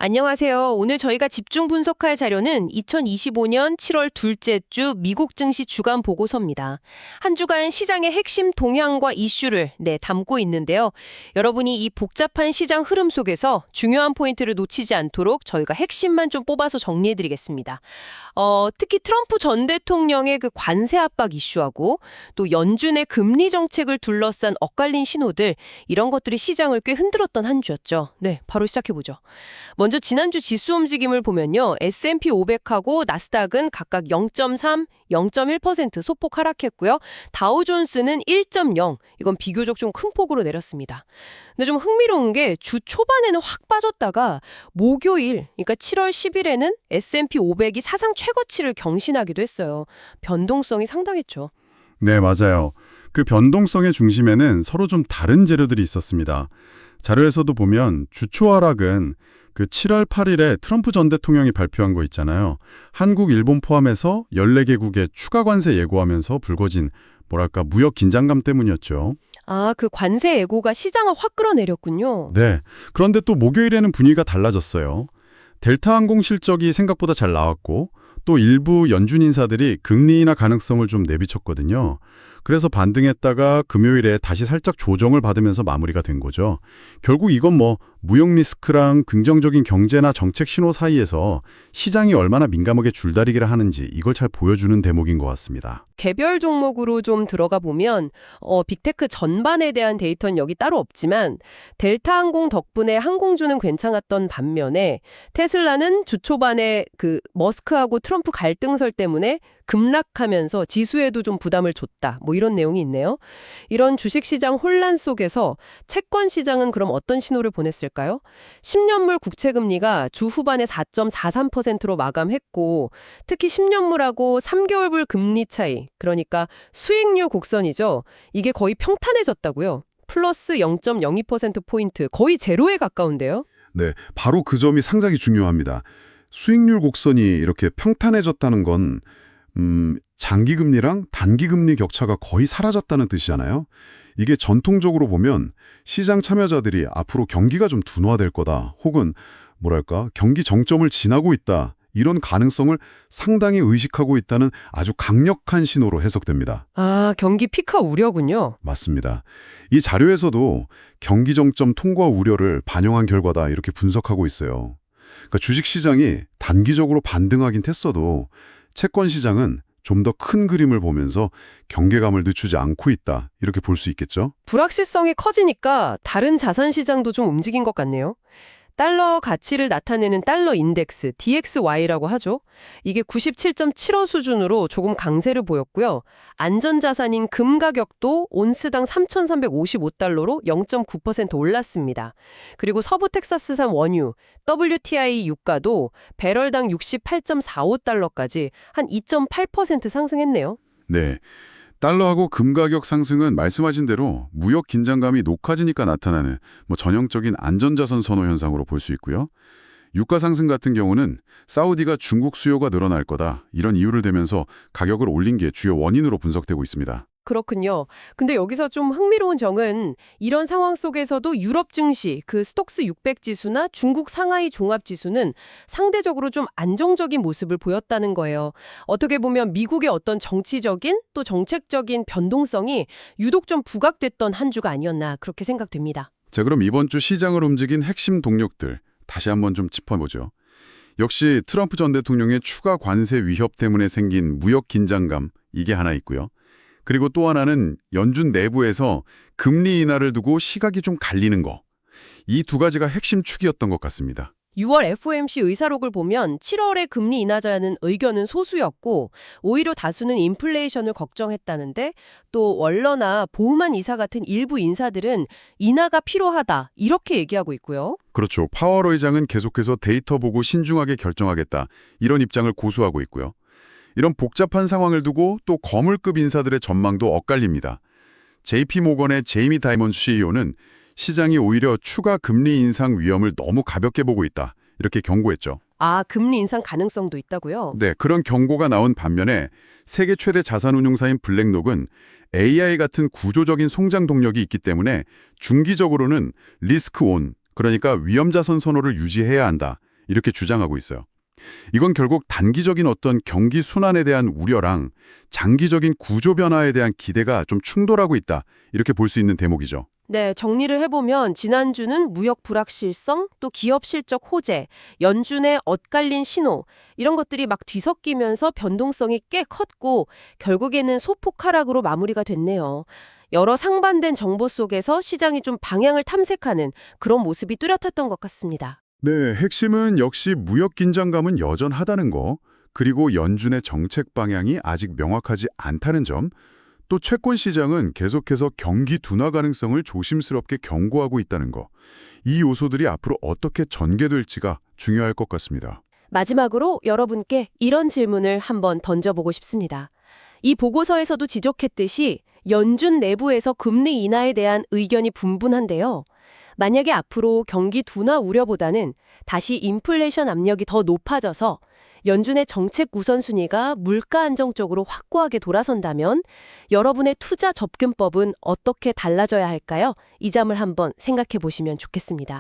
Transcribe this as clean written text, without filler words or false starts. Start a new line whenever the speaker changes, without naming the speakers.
안녕하세요. 오늘 저희가 집중 분석할 자료는 2025년 7월 둘째 주 미국 증시 주간 보고서입니다. 한 주간 시장의 핵심 동향과 이슈를 담고 있는데요. 여러분이 이 복잡한 시장 흐름 속에서 중요한 포인트를 놓치지 않도록 저희가 핵심만 좀 뽑아서 정리해드리겠습니다. 특히 트럼프 전 대통령의 그 관세 압박 이슈하고 또 연준의 금리 정책을 둘러싼 엇갈린 신호들, 이런 것들이 시장을 꽤 흔들었던 한 주였죠. 네, 바로 시작해보죠. 먼저 지난주 지수 움직임을 보면요. S&P 500하고 나스닥은 각각 0.3, 0.1% 소폭 하락했고요. 다우존스는 1.0, 이건 비교적 좀 큰 폭으로 내렸습니다. 근데 좀 흥미로운 게 주 초반에는 확 빠졌다가 목요일, 그러니까 7월 10일에는 S&P 500이 사상 최고치를 경신하기도 했어요. 변동성이 상당했죠.
네, 맞아요. 그 변동성의 중심에는 서로 좀 다른 재료들이 있었습니다. 자료에서도 보면 주초 하락은 그 7월 8일에 트럼프 전 대통령이 발표한 거 있잖아요. 한국, 일본 포함해서 14개국에 추가 관세 예고하면서 불거진 뭐랄까 무역 긴장감 때문이었죠.
아, 그 관세 예고가 시장을 확 끌어내렸군요.
네. 그런데 또 목요일에는 분위기가 달라졌어요. 델타 항공 실적이 생각보다 잘 나왔고 또 일부 연준 인사들이 금리 인하 가능성을 좀 내비쳤거든요. 그래서 반등했다가 금요일에 다시 살짝 조정을 받으면서 마무리가 된 거죠. 결국 이건 무역 리스크랑 긍정적인 경제나 정책 신호 사이에서 시장이 얼마나 민감하게 줄다리기를 하는지 이걸 잘 보여주는 대목인 것 같습니다.
개별 종목으로 좀 들어가 보면 빅테크 전반에 대한 데이터는 여기 따로 없지만 델타 항공 덕분에 항공주는 괜찮았던 반면에 테슬라는 주 초반에 그 머스크하고 트럼프 갈등설 때문에 급락하면서 지수에도 좀 부담을 줬다. 이런 내용이 있네요. 이런 주식시장 혼란 속에서 채권 시장은 그럼 어떤 신호를 보냈을까요? 10년물 국채금리가 주 후반에 4.43%로 마감했고 특히 10년물하고 3개월불 금리 차이, 그러니까 수익률 곡선이죠. 이게 거의 평탄해졌다고요. 플러스 0.02%포인트, 거의 제로에 가까운데요.
네, 바로 그 점이 상당히 중요합니다. 수익률 곡선이 이렇게 평탄해졌다는 건 장기금리랑 단기금리 격차가 거의 사라졌다는 뜻이잖아요. 이게 전통적으로 보면 시장 참여자들이 앞으로 경기가 좀 둔화될 거다, 혹은 뭐랄까 경기 정점을 지나고 있다, 이런 가능성을 상당히 의식하고 있다는 아주 강력한 신호로 해석됩니다.
아, 경기 피카 우려군요.
맞습니다. 이 자료에서도 경기 정점 통과 우려를 반영한 결과다, 이렇게 분석하고 있어요. 그러니까 주식시장이 단기적으로 반등하긴 했어도 채권 시장은 좀 더 큰 그림을 보면서 경계감을 늦추지 않고 있다, 이렇게 볼 수 있겠죠?
불확실성이 커지니까 다른 자산 시장도 좀 움직인 것 같네요. 달러 가치를 나타내는 달러 인덱스, DXY라고 하죠. 이게 97.75 수준으로 조금 강세를 보였고요. 안전자산인 금 가격도 온스당 3,355달러로 0.9% 올랐습니다. 그리고 서부 텍사스산 원유, WTI 유가도 배럴당 68.45달러까지 한 2.8% 상승했네요.
네. 달러하고 금 가격 상승은 말씀하신 대로 무역 긴장감이 높아지니까 나타나는 전형적인 안전자산 선호 현상으로 볼 수 있고요. 유가 상승 같은 경우는 사우디가 중국 수요가 늘어날 거다, 이런 이유를 대면서 가격을 올린 게 주요 원인으로 분석되고 있습니다.
그렇군요. 근데 여기서 좀 흥미로운 점은 이런 상황 속에서도 유럽 증시, 그 스톡스 600 지수나 중국 상하이 종합 지수는 상대적으로 좀 안정적인 모습을 보였다는 거예요. 어떻게 보면 미국의 어떤 정치적인 또 정책적인 변동성이 유독 좀 부각됐던 한 주가 아니었나, 그렇게 생각됩니다.
자, 그럼 이번 주 시장을 움직인 핵심 동력들 다시 한번 좀 짚어보죠. 역시 트럼프 전 대통령의 추가 관세 위협 때문에 생긴 무역 긴장감, 이게 하나 있고요. 그리고 또 하나는 연준 내부에서 금리 인하를 두고 시각이 좀 갈리는 거. 이 두 가지가 핵심 축이었던 것 같습니다.
6월 FOMC 의사록을 보면 7월에 금리 인하자는 의견은 소수였고 오히려 다수는 인플레이션을 걱정했다는데, 또 월러나 보우만 이사 같은 일부 인사들은 인하가 필요하다, 이렇게 얘기하고 있고요.
그렇죠. 파월 의장은 계속해서 데이터 보고 신중하게 결정하겠다, 이런 입장을 고수하고 있고요. 이런 복잡한 상황을 두고 또 거물급 인사들의 전망도 엇갈립니다. JP모건의 제이미 다이먼드 CEO는 시장이 오히려 추가 금리 인상 위험을 너무 가볍게 보고 있다, 이렇게 경고했죠.
아, 금리 인상 가능성도 있다고요?
네, 그런 경고가 나온 반면에 세계 최대 자산운용사인 블랙록은 AI 같은 구조적인 성장 동력이 있기 때문에 중기적으로는 리스크 온, 그러니까 위험자산 선호를 유지해야 한다,
이렇게 주장하고 있어요. 이건 결국 단기적인 어떤 경기 순환에 대한 우려랑 장기적인 구조 변화에 대한 기대가 좀 충돌하고 있다. 이렇게 볼 수 있는 대목이죠.
네, 정리를 해보면 지난주는 무역 불확실성, 또 기업 실적 호재, 연준의 엇갈린 신호 이런 것들이 막 뒤섞이면서 변동성이 꽤 컸고 결국에는 소폭 하락으로 마무리가 됐네요. 여러 상반된 정보 속에서 시장이 좀 방향을 탐색하는 그런 모습이 뚜렷했던 것 같습니다.
네, 핵심은 역시 무역 긴장감은 여전하다는 거, 그리고 연준의 정책 방향이 아직 명확하지 않다는 점, 또 채권 시장은 계속해서 경기 둔화 가능성을 조심스럽게 경고하고 있다는 거, 이 요소들이 앞으로 어떻게 전개될지가 중요할 것 같습니다.
마지막으로 여러분께 이런 질문을 한번 던져보고 싶습니다. 이 보고서에서도 지적했듯이 연준 내부에서 금리 인하에 대한 의견이 분분한데요. 만약에 앞으로 경기 둔화 우려보다는 다시 인플레이션 압력이 더 높아져서 연준의 정책 우선순위가 물가 안정 쪽으로 확고하게 돌아선다면 여러분의 투자 접근법은 어떻게 달라져야 할까요? 이 점을 한번 생각해 보시면 좋겠습니다.